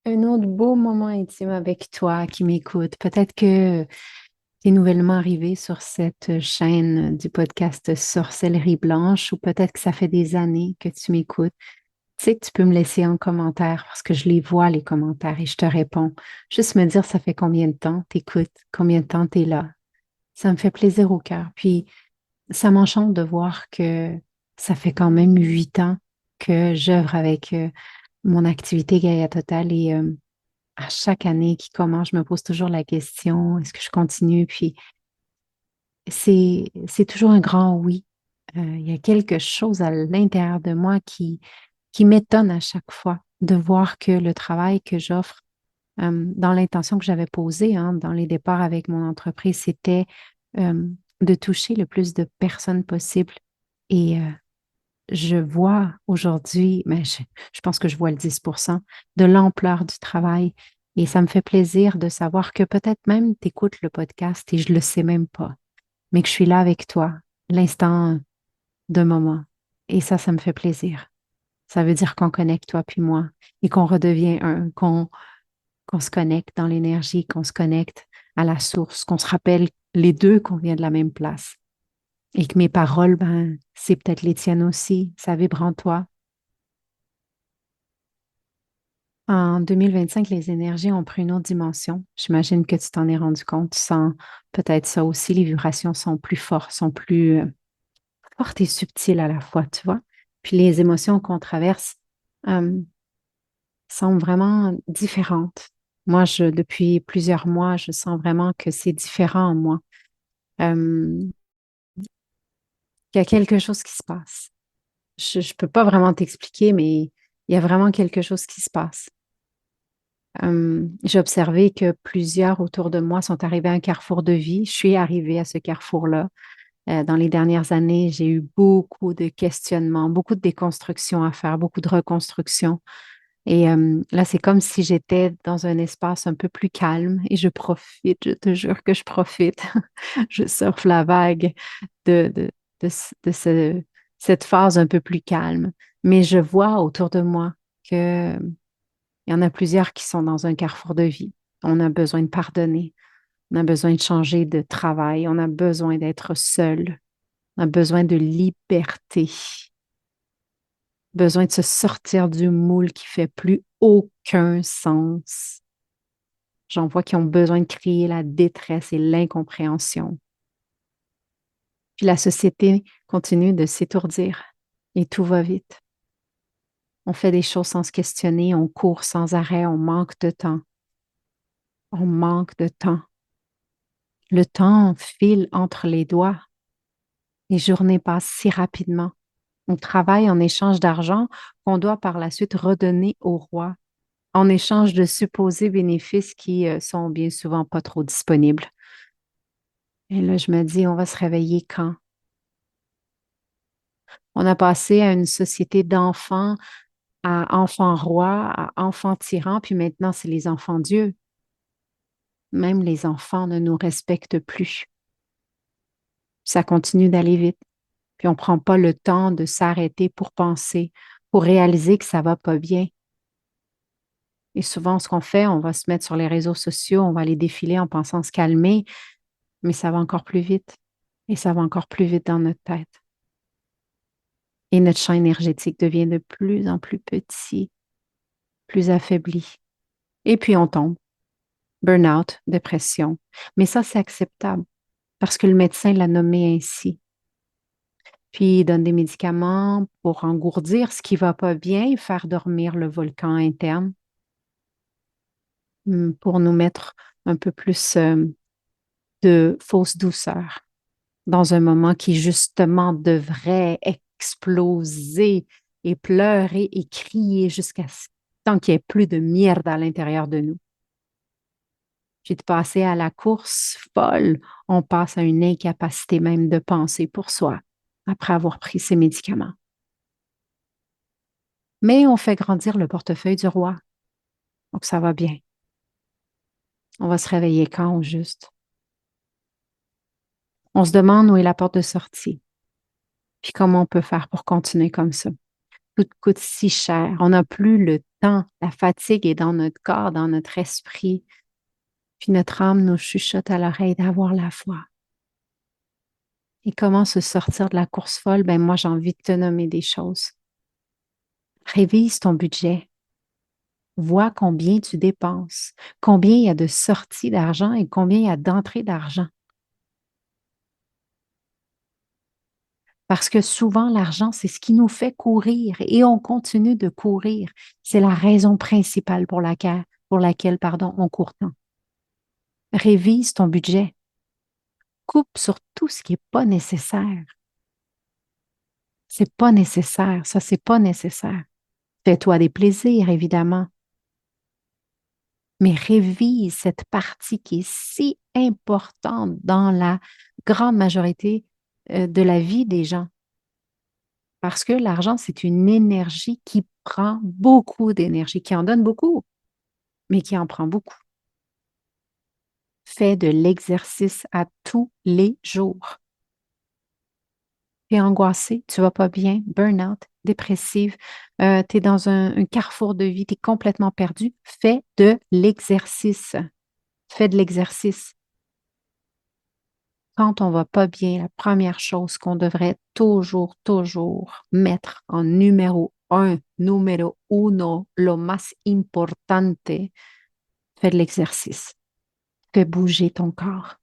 Un autre beau moment intime avec toi qui m'écoute. Peut-être que tu es nouvellement arrivé sur cette chaîne du podcast Sorcellerie Blanche ou peut-être que ça fait des années que tu m'écoutes. Tu sais que tu peux me laisser en commentaire parce que je les vois, les commentaires, et je te réponds. Juste me dire ça fait combien de temps t'écoutes, combien de temps tu es là. Ça me fait plaisir au cœur. Puis ça m'enchante de voir que ça fait quand même 8 ans que j'œuvre avec mon activité Gaïa Total et à chaque année qui commence, je me pose toujours la question, est-ce que je continue? Puis c'est toujours un grand oui. Il y a quelque chose à l'intérieur de moi qui m'étonne à chaque fois de voir que le travail que j'offre, dans l'intention que j'avais posée, hein, dans les départs avec mon entreprise, c'était euh, de toucher le plus de personnes possible. Et je vois aujourd'hui, mais je pense que je vois le 10% de l'ampleur du travail. Et ça me fait plaisir de savoir que peut-être même tu écoutes le podcast et je le sais même pas, mais que je suis là avec toi, l'instant d'un moment. Et ça me fait plaisir. Ça veut dire qu'on connecte toi puis moi et qu'on redevient un, qu'on se connecte dans l'énergie, qu'on se connecte à la source, qu'on se rappelle les deux qu'on vient de la même place. Et que mes paroles, ben, c'est peut-être les tiennes aussi. Ça vibre en toi. En 2025, les énergies ont pris une autre dimension. J'imagine que tu t'en es rendu compte. Tu sens peut-être ça aussi. Les vibrations sont plus fortes, sont plus fortes et subtiles à la fois, tu vois. Puis les émotions qu'on traverse euh, sont vraiment différentes. Moi, depuis plusieurs mois, je sens vraiment que c'est différent en moi. Euh, qu'il y a quelque chose qui se passe. Je ne peux pas vraiment t'expliquer, mais il y a vraiment quelque chose qui se passe. J'ai observé que plusieurs autour de moi sont arrivés à un carrefour de vie. Je suis arrivée à ce carrefour-là. Dans les dernières années, j'ai eu beaucoup de questionnements, beaucoup de déconstruction à faire, beaucoup de reconstruction. Et là, c'est comme si j'étais dans un espace un peu plus calme et je profite, je te jure que je profite. Je surfe la vague de, de, de cette phase un peu plus calme. Mais je vois autour de moi que il y en a plusieurs qui sont dans un carrefour de vie. On a besoin de pardonner. On a besoin de changer de travail. On a besoin d'être seul. On a besoin de liberté. Besoin de se sortir du moule qui fait plus aucun sens. J'en vois qui ont besoin de crier la détresse et l'incompréhension. Puis la société continue de s'étourdir et tout va vite. On fait des choses sans se questionner, on court sans arrêt, on manque de temps. On manque de temps. Le temps file entre les doigts. Les journées passent si rapidement. On travaille en échange d'argent qu'on doit par la suite redonner au roi, en échange de supposés bénéfices qui sont bien souvent pas trop disponibles. Et là, je me dis, on va se réveiller quand? On a passé à une société d'enfants à enfants rois, à enfants tyrans, puis maintenant, c'est les enfants Dieu. Même les enfants ne nous respectent plus. Ça continue d'aller vite. Puis on ne prend pas le temps de s'arrêter pour penser, pour réaliser que ça va pas bien. Et souvent, ce qu'on fait, on va se mettre sur les réseaux sociaux, on va les défiler en pensant se calmer, mais ça va encore plus vite. Et ça va encore plus vite dans notre tête. Et notre champ énergétique devient de plus en plus petit, plus affaibli. Et puis on tombe. Burnout, dépression. Mais ça, c'est acceptable parce que le médecin l'a nommé ainsi. Puis il donne des médicaments pour engourdir ce qui va pas bien et faire dormir le volcan interne, pour nous mettre un peu plus de fausse douceur dans un moment qui justement devrait exploser et pleurer et crier jusqu'à ce tant qu'il n'y ait plus de merde à l'intérieur de nous. Puis de passer à la course folle, on passe à une incapacité même de penser pour soi après avoir pris ces médicaments. Mais on fait grandir le portefeuille du roi, donc ça va bien. On va se réveiller quand au juste? On se demande où est la porte de sortie, puis comment on peut faire pour continuer comme ça. Tout coûte si cher. On n'a plus le temps. La fatigue est dans notre corps, dans notre esprit. Puis notre âme nous chuchote à l'oreille d'avoir la foi. Et comment se sortir de la course folle? Ben moi, j'ai envie de te nommer des choses. Révise ton budget. Vois combien tu dépenses, combien il y a de sorties d'argent et combien il y a d'entrées d'argent. Parce que souvent, l'argent, c'est ce qui nous fait courir et on continue de courir. C'est la raison principale pour laquelle, on court tant. Révise ton budget. Coupe sur tout ce qui n'est pas nécessaire. C'est pas nécessaire, ça, c'est pas nécessaire. Fais-toi des plaisirs, évidemment, mais révise cette partie qui est si importante dans la grande majorité de la vie des gens. Parce que l'argent, c'est une énergie qui prend beaucoup d'énergie, qui en donne beaucoup, mais qui en prend beaucoup. Fais de l'exercice à tous les jours. Tu es angoissé, tu vas pas bien, burn-out, dépressive, tu es dans un carrefour de vie, tu es complètement perdu. Fais de l'exercice. Fais de l'exercice. Quand on va pas bien, la première chose qu'on devrait toujours, toujours mettre en numéro un, numéro uno, lo más importante, fais de l'exercice. Fais bouger ton corps.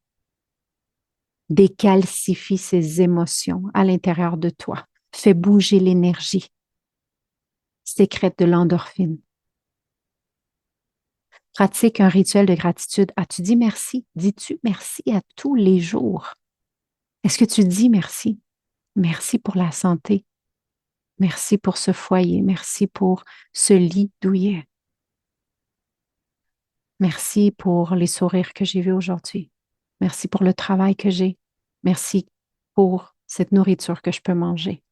Décalcifie ces émotions à l'intérieur de toi. Fais bouger l'énergie. Sécrète de l'endorphine. Pratique un rituel de gratitude. As-tu dit merci? Dis-tu merci à tous les jours? Est-ce que tu dis merci? Merci pour la santé. Merci pour ce foyer. Merci pour ce lit douillet. Merci pour les sourires que j'ai vus aujourd'hui. Merci pour le travail que j'ai. Merci pour cette nourriture que je peux manger.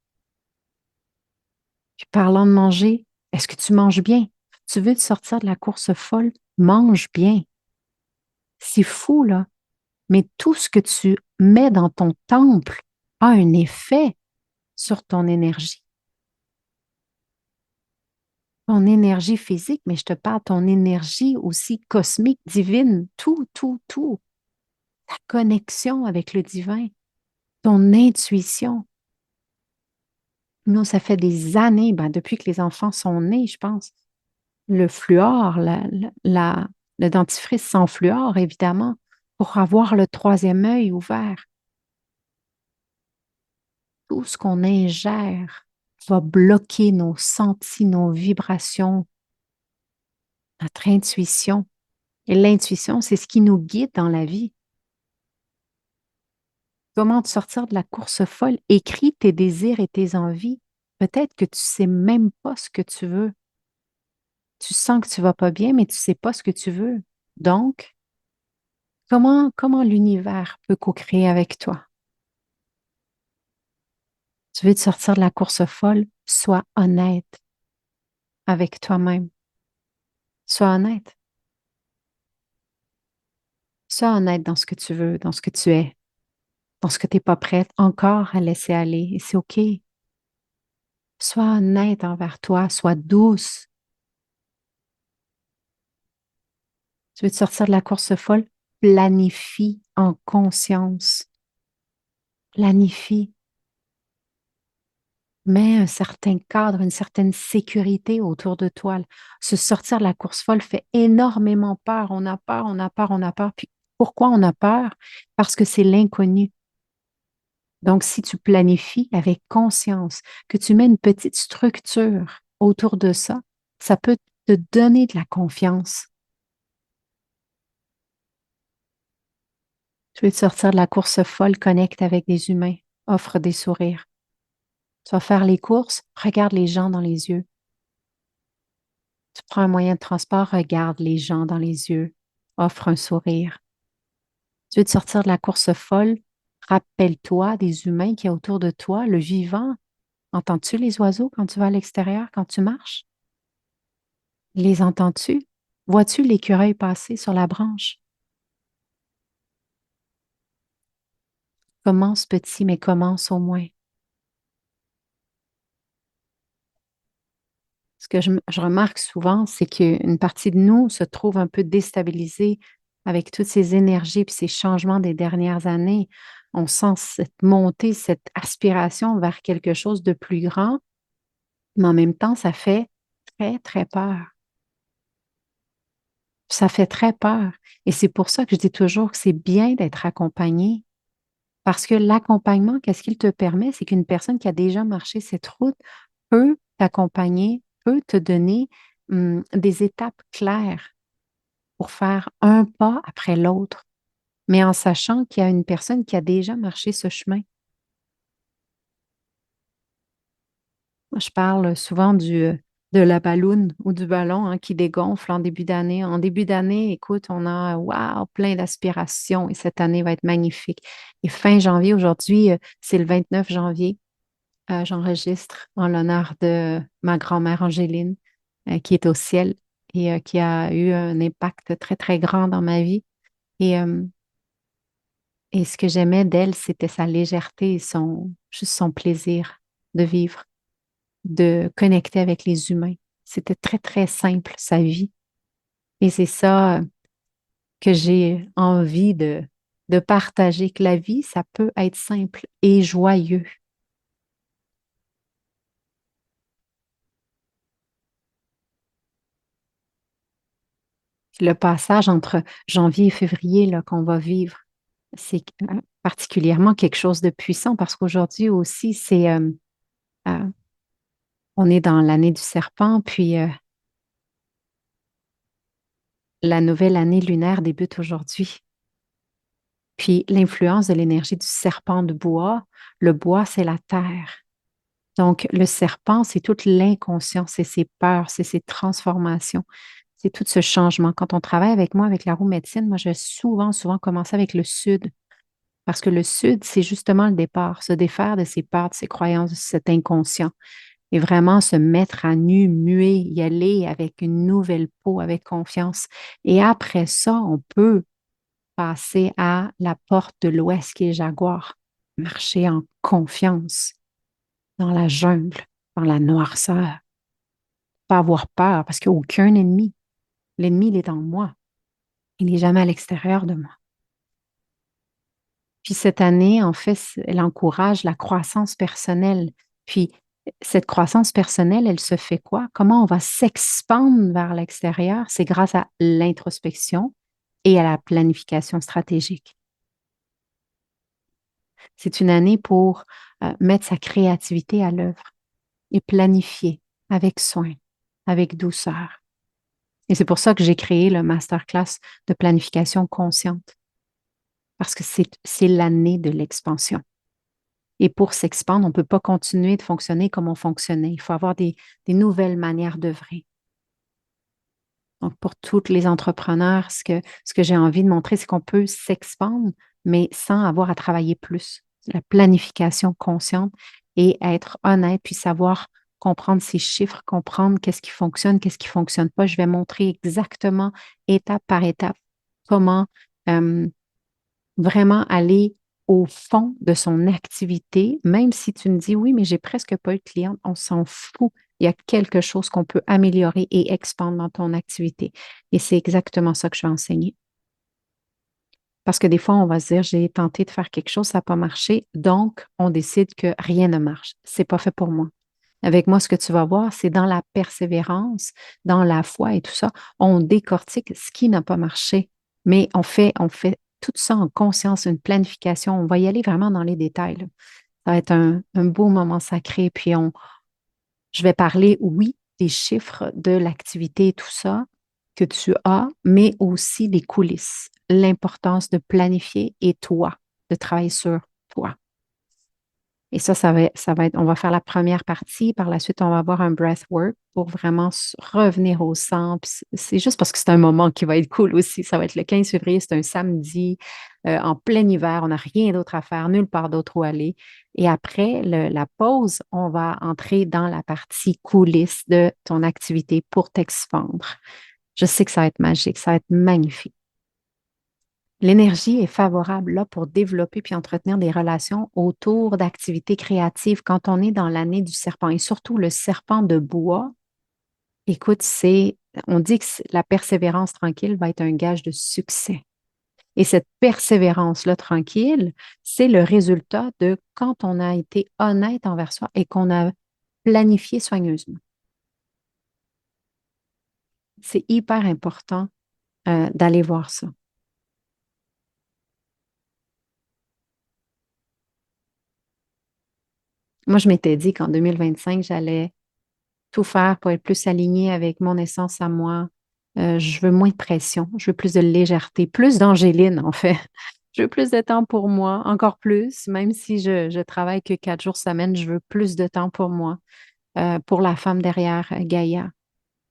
Puis parlant de manger, est-ce que tu manges bien? Tu veux te sortir de la course folle? Mange bien. C'est fou, là. Mais tout ce que tu mets dans ton temple a un effet sur ton énergie. Ton énergie physique, mais je te parle de ton énergie aussi cosmique, divine, tout, tout, tout. Ta connexion avec le divin, ton intuition. Nous, ça fait des années, ben, depuis que les enfants sont nés, je pense, le fluor, le dentifrice sans fluor, évidemment, pour avoir le troisième œil ouvert. Tout ce qu'on ingère va bloquer nos sentis, nos vibrations, notre intuition. Et l'intuition, c'est ce qui nous guide dans la vie. Comment te sortir de la course folle? Écris tes désirs et tes envies. Peut-être que tu ne sais même pas ce que tu veux. Tu sens que tu ne vas pas bien, mais tu ne sais pas ce que tu veux. Donc, comment l'univers peut co-créer avec toi? Tu veux te sortir de la course folle? Sois honnête avec toi-même. Sois honnête. Sois honnête dans ce que tu veux, dans ce que tu es, dans ce que tu n'es pas prête encore à laisser aller. Et c'est OK. Sois honnête envers toi. Sois douce. Tu veux te sortir de la course folle? Planifie en conscience. Planifie. Mets un certain cadre, une certaine sécurité autour de toi. Se sortir de la course folle fait énormément peur. On a peur, on a peur, on a peur. Puis pourquoi on a peur? Parce que c'est l'inconnu. Donc, si tu planifies avec conscience, que tu mets une petite structure autour de ça peut te donner de la confiance. Tu veux te sortir de la course folle, connecte avec des humains, offre des sourires. Tu vas faire les courses, regarde les gens dans les yeux. Tu prends un moyen de transport, regarde les gens dans les yeux, offre un sourire. Tu veux te sortir de la course folle, rappelle-toi des humains qui y a autour de toi, le vivant. Entends-tu les oiseaux quand tu vas à l'extérieur, quand tu marches? Les entends-tu? Vois-tu l'écureuil passer sur la branche? Commence petit, mais commence au moins. Je remarque souvent, c'est qu'une partie de nous se trouve un peu déstabilisée avec toutes ces énergies puis ces changements des dernières années. On sent cette montée, cette aspiration vers quelque chose de plus grand, mais en même temps, ça fait très, très peur. Ça fait très peur. Et c'est pour ça que je dis toujours que c'est bien d'être accompagné. Parce que l'accompagnement, qu'est-ce qu'il te permet? C'est qu'une personne qui a déjà marché cette route peut t'accompagner, peut te donner des étapes claires pour faire un pas après l'autre, mais en sachant qu'il y a une personne qui a déjà marché ce chemin. Moi, je parle souvent de la balloune ou du ballon hein, qui dégonfle en début d'année. En début d'année, écoute, on a wow, plein d'aspirations et cette année va être magnifique. Et fin janvier, aujourd'hui, c'est le 29 janvier. J'enregistre en l'honneur de ma grand-mère Angéline, qui est au ciel et qui a eu un impact très, très grand dans ma vie. Et, euh, et ce que j'aimais d'elle, c'était sa légèreté et juste son plaisir de vivre, de connecter avec les humains. C'était très, très simple, sa vie. Et c'est ça que j'ai envie de partager, que la vie, ça peut être simple et joyeux. Le passage entre janvier et février là, qu'on va vivre, c'est particulièrement quelque chose de puissant parce qu'aujourd'hui aussi, euh, on est dans l'année du serpent, puis la nouvelle année lunaire débute aujourd'hui. Puis l'influence de l'énergie du serpent de bois, le bois, c'est la terre. Donc, le serpent, c'est toute l'inconscient, c'est ses peurs, c'est ses transformations, c'est tout ce changement. Quand on travaille avec moi, avec la roue médecine, moi, je vais souvent, souvent commencer avec le sud. Parce que le sud, c'est justement le départ, se défaire de ses peurs, de ses croyances, de cet inconscient et vraiment se mettre à nu, muet, y aller avec une nouvelle peau, avec confiance. Et après ça, on peut passer à la porte de l'ouest qui est Jaguar, marcher en confiance dans la jungle, dans la noirceur, pas avoir peur parce qu'il n'y a aucun ennemi. L'ennemi, il est en moi. Il n'est jamais à l'extérieur de moi. Puis cette année, en fait, elle encourage la croissance personnelle. Puis cette croissance personnelle, elle se fait quoi? Comment on va s'expandre vers l'extérieur? C'est grâce à l'introspection et à la planification stratégique. C'est une année pour mettre sa créativité à l'œuvre et planifier avec soin, avec douceur. Et c'est pour ça que j'ai créé le masterclass de planification consciente, parce que c'est l'année de l'expansion. Et pour s'expandre, on ne peut pas continuer de fonctionner comme on fonctionnait. Il faut avoir des nouvelles manières d'œuvrer. Donc, pour tous les entrepreneurs, ce que j'ai envie de montrer, c'est qu'on peut s'expandre, mais sans avoir à travailler plus. La planification consciente et être honnête, puis savoir comprendre ces chiffres, comprendre qu'est-ce qui fonctionne pas. Je vais montrer exactement, étape par étape, comment euh, vraiment aller au fond de son activité, même si tu me dis oui, mais j'ai presque pas eu de cliente, on s'en fout. Il y a quelque chose qu'on peut améliorer et expandre dans ton activité. Et c'est exactement ça que je vais enseigner. Parce que des fois, on va se dire, j'ai tenté de faire quelque chose, ça n'a pas marché, donc on décide que rien ne marche. C'est pas fait pour moi. Avec moi, ce que tu vas voir, c'est dans la persévérance, dans la foi et tout ça, on décortique ce qui n'a pas marché, mais on fait tout ça en conscience, une planification. On va y aller vraiment dans les détails, là. Ça va être un beau moment sacré. Puis je vais parler, oui, des chiffres de l'activité et tout ça que tu as, mais aussi des coulisses, l'importance de planifier et toi, de travailler sur toi. Et ça va être, on va faire la première partie. Par la suite, on va avoir un breathwork pour vraiment revenir au centre. Puis c'est juste parce que c'est un moment qui va être cool aussi. Ça va être le 15 février, c'est un samedi, en plein hiver. On n'a rien d'autre à faire, nulle part d'autre où aller. Et après la pause, on va entrer dans la partie coulisses de ton activité pour t'expandre. Je sais que ça va être magique, ça va être magnifique. L'énergie est favorable là pour développer puis entretenir des relations autour d'activités créatives quand on est dans l'année du serpent et surtout le serpent de bois. Écoute, on dit que la persévérance tranquille va être un gage de succès. Et cette persévérance-là tranquille, c'est le résultat de quand on a été honnête envers soi et qu'on a planifié soigneusement. C'est hyper important d'aller voir ça. Moi, je m'étais dit qu'en 2025, j'allais tout faire pour être plus alignée avec mon essence à moi. Je veux moins de pression, je veux plus de légèreté, plus d'angéline, en fait. Je veux plus de temps pour moi, encore plus, même si je travaille que 4 jours semaine, je veux plus de temps pour moi, pour la femme derrière Gaïa.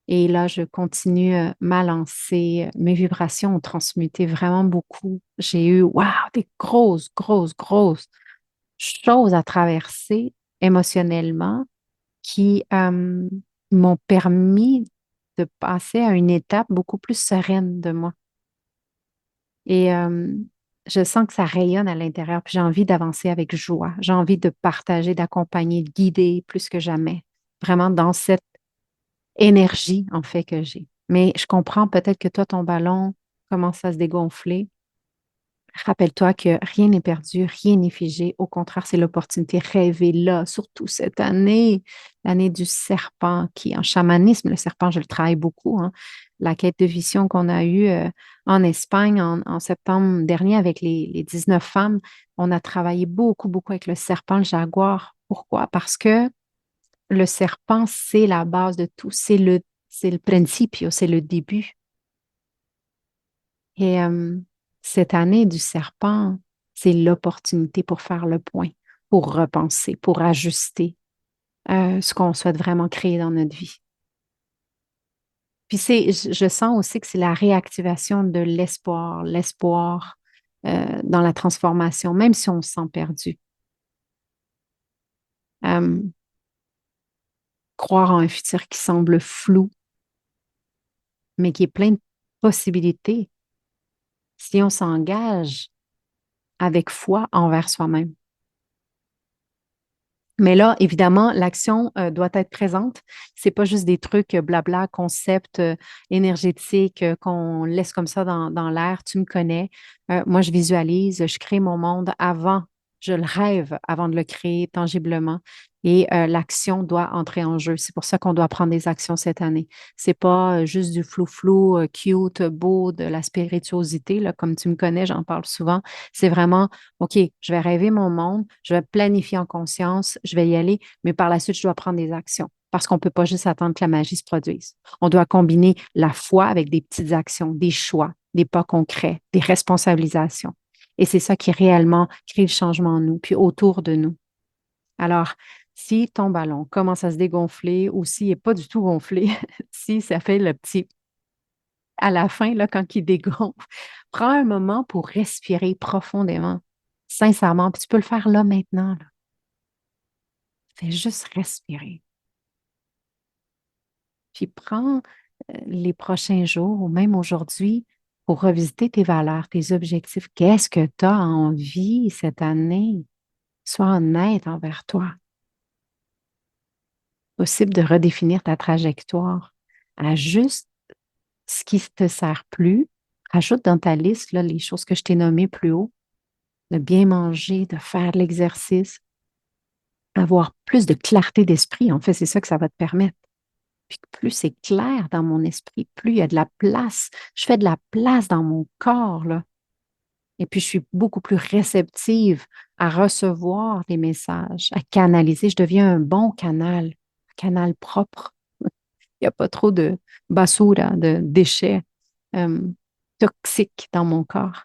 Et là, je continue ma lancée. Mes vibrations ont transmuté vraiment beaucoup. J'ai eu, waouh, des grosses, grosses, grosses choses à traverser émotionnellement qui m'ont permis de passer à une étape beaucoup plus sereine de moi. Et je sens que ça rayonne à l'intérieur, puis j'ai envie d'avancer avec joie. J'ai envie de partager, d'accompagner, de guider plus que jamais, vraiment dans cette énergie, en fait, que j'ai. Mais je comprends peut-être que toi, ton ballon commence à se dégonfler. Rappelle-toi que rien n'est perdu, rien n'est figé. Au contraire, c'est l'opportunité rêvée là, surtout cette année, l'année du serpent, qui en chamanisme, le serpent, je le travaille beaucoup, hein. La quête de vision qu'on a eue en Espagne en septembre dernier avec les 19 femmes, on a travaillé beaucoup, beaucoup avec le serpent, le jaguar. Pourquoi? Parce que le serpent, c'est la base de tout, c'est le principio, c'est le début. Et cette année du serpent, c'est l'opportunité pour faire le point, pour repenser, pour ajuster ce qu'on souhaite vraiment créer dans notre vie. Puis je sens aussi que c'est la réactivation de l'espoir, l'espoir dans la transformation, même si on se sent perdu. Euh, Croire en un futur qui semble flou, mais qui est plein de possibilités si on s'engage avec foi envers soi-même. Mais là, évidemment, l'action doit être présente. C'est pas juste des trucs blabla, concepts énergétiques qu'on laisse comme ça dans l'air. Tu me connais. Moi, je visualise, je crée mon monde avant, je le rêve avant de le créer tangiblement. Et l'action doit entrer en jeu. C'est pour ça qu'on doit prendre des actions cette année. C'est pas juste du flou-flou, cute, beau, de la spirituosité, là, comme tu me connais, j'en parle souvent. C'est vraiment OK, je vais rêver mon monde, je vais planifier en conscience, je vais y aller, mais par la suite, je dois prendre des actions parce qu'on ne peut pas juste attendre que la magie se produise. On doit combiner la foi avec des petites actions, des choix, des pas concrets, des responsabilisations. Et c'est ça qui réellement crée le changement en nous, puis autour de nous. Alors, si ton ballon commence à se dégonfler ou s'il n'est pas du tout gonflé, si ça fait le petit à la fin, là, quand il dégonfle, prends un moment pour respirer profondément, sincèrement. Puis tu peux le faire là maintenant, là. Fais juste respirer. Puis prends les prochains jours ou même aujourd'hui pour revisiter tes valeurs, tes objectifs. Qu'est-ce que tu as envie cette année? Sois honnête envers toi. Possible de redéfinir ta trajectoire. Ajuste ce qui ne te sert plus. Ajoute dans ta liste là, les choses que je t'ai nommées plus haut, de bien manger, de faire de l'exercice, avoir plus de clarté d'esprit. En fait, c'est ça que ça va te permettre. Puis plus c'est clair dans mon esprit, plus il y a de la place. Je fais de la place dans mon corps, là. Et puis, je suis beaucoup plus réceptive à recevoir des messages, à canaliser. Je deviens un bon canal, un canal propre. Il n'y a pas trop de basura, de déchets euh, toxiques dans mon corps.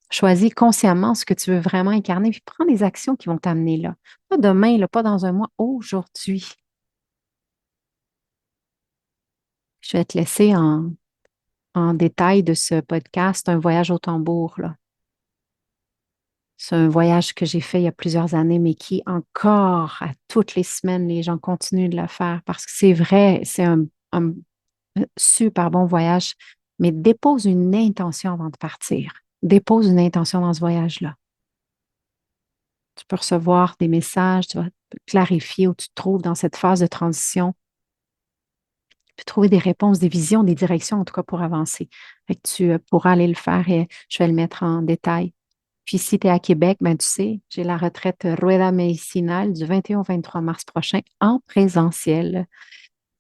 Choisis consciemment ce que tu veux vraiment incarner, puis prends des actions qui vont t'amener là. Pas demain, là, pas dans un mois, aujourd'hui. Je vais te laisser en détail de ce podcast, un voyage au tambour, là. C'est un voyage que j'ai fait il y a plusieurs années, mais qui encore, à toutes les semaines, les gens continuent de le faire parce que c'est vrai, c'est un super bon voyage, mais dépose une intention avant de partir. Dépose une intention dans ce voyage-là. Tu peux recevoir des messages, tu vas clarifier où tu te trouves dans cette phase de transition. puis trouver des réponses, des visions, des directions, en tout cas pour avancer. Fait que tu pourras aller le faire et je vais le mettre en détail. Puis si tu es à Québec, ben, tu sais, j'ai la retraite Rueda Medicinal du 21 au 23 mars prochain en présentiel.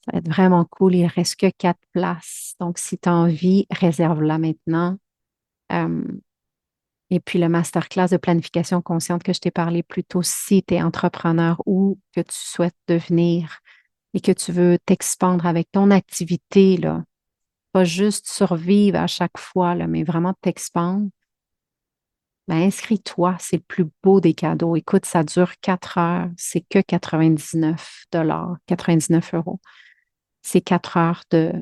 Ça va être vraiment cool. Il ne reste que 4 places. Donc, si tu as envie, réserve-la maintenant. Euh, et puis, le masterclass de planification consciente que je t'ai parlé plus tôt, si tu es entrepreneur ou que tu souhaites devenir et que tu veux t'expandre avec ton activité, là, pas juste survivre à chaque fois, là, mais vraiment t'expandre, ben, inscris-toi, c'est le plus beau des cadeaux. Écoute, ça dure 4 heures, c'est que 99 $, 99 €. C'est 4 heures de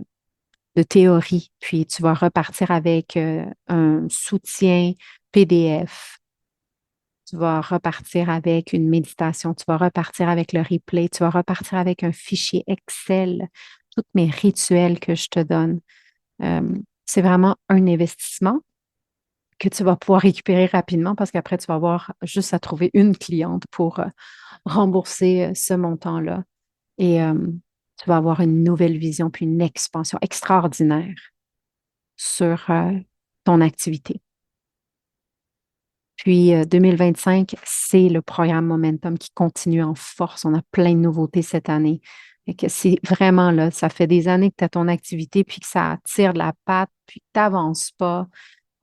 théorie, puis tu vas repartir avec un soutien PDF. Tu vas repartir avec une méditation, tu vas repartir avec le replay, tu vas repartir avec un fichier Excel, tous mes rituels que je te donne. C'est vraiment un investissement que tu vas pouvoir récupérer rapidement parce qu'après, tu vas avoir juste à trouver une cliente pour rembourser ce montant-là. Et tu vas avoir une nouvelle vision puis une expansion extraordinaire sur ton activité. Puis 2025, c'est le programme Momentum qui continue en force. On a plein de nouveautés cette année. Et que c'est vraiment là, ça fait des années que tu as ton activité puis que ça tire de la patte puis que tu n'avances pas.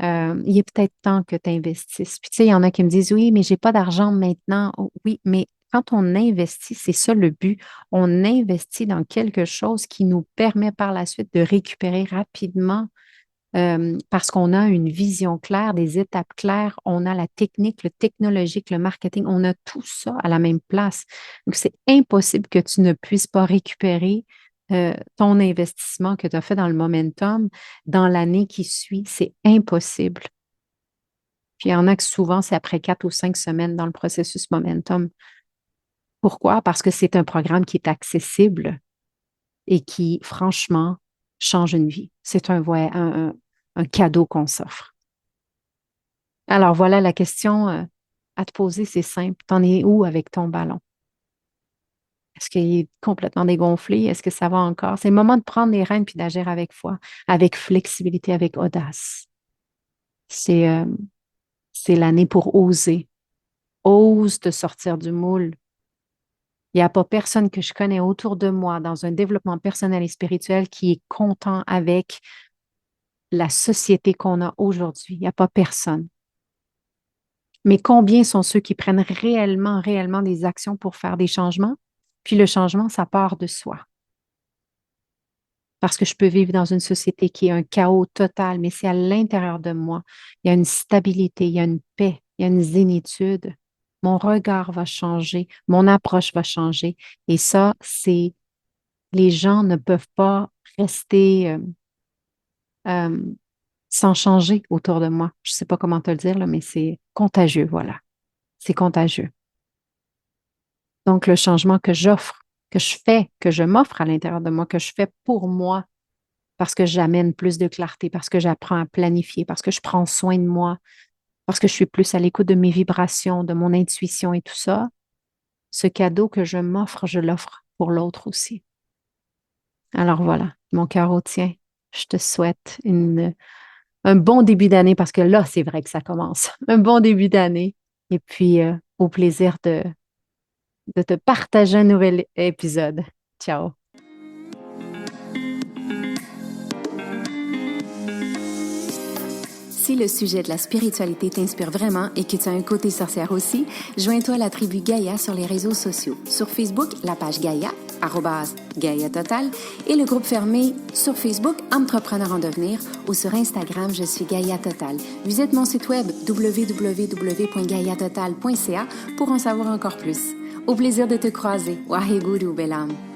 Il est peut-être temps que tu investisses. Puis tu sais, il y en a qui me disent, oui, mais j'ai pas d'argent maintenant. Oh, oui, mais quand on investit, c'est ça le but. On investit dans quelque chose qui nous permet par la suite de récupérer rapidement parce qu'on a une vision claire, des étapes claires, on a la technique, le technologique, le marketing, on a tout ça à la même place. Donc, c'est impossible que tu ne puisses pas récupérer ton investissement que tu as fait dans le momentum dans l'année qui suit. C'est impossible. Puis il y en a que souvent, c'est après 4 ou 5 semaines dans le processus momentum. Pourquoi? Parce que c'est un programme qui est accessible et qui, franchement, change une vie. C'est un cadeau qu'on s'offre. Alors voilà la question à te poser, c'est simple. T'en es où avec ton ballon? Est-ce qu'il est complètement dégonflé? Est-ce que ça va encore? C'est le moment de prendre les rênes puis d'agir avec foi, avec flexibilité, avec audace. C'est euh, c'est l'année pour oser. Ose te sortir du moule. Il n'y a pas personne que je connais autour de moi dans un développement personnel et spirituel qui est content avec la société qu'on a aujourd'hui. Il n'y a pas personne. Mais combien sont ceux qui prennent réellement, réellement des actions pour faire des changements? Puis le changement, ça part de soi. Parce que je peux vivre dans une société qui est un chaos total, mais c'est à l'intérieur de moi. Il y a une stabilité, il y a une paix, il y a une zénitude. Mon regard va changer, mon approche va changer. Et ça, c'est les gens ne peuvent pas rester euh, sans changer autour de moi. Je ne sais pas comment te le dire, là, mais c'est contagieux, voilà. C'est contagieux. Donc, le changement que j'offre, que je fais, que je m'offre à l'intérieur de moi, que je fais pour moi, parce que j'amène plus de clarté, parce que j'apprends à planifier, parce que je prends soin de moi, parce que je suis plus à l'écoute de mes vibrations, de mon intuition et tout ça, ce cadeau que je m'offre, je l'offre pour l'autre aussi. Alors voilà, mon cœur au tien. Je te souhaite un bon début d'année parce que là, c'est vrai que ça commence. Un bon début d'année. Et puis, au plaisir de te partager un nouvel épisode. Ciao. Si le sujet de la spiritualité t'inspire vraiment et que tu as un côté sorcière aussi, joins-toi à la tribu Gaïa sur les réseaux sociaux. Sur Facebook, la page Gaïa, @Gaïa Total, et le groupe fermé sur Facebook, Entrepreneur en devenir, ou sur Instagram, je suis Gaïa Total. Visite mon site web www.gaïatotal.ca pour en savoir encore plus. Au plaisir de te croiser. Waheguru, belle âme.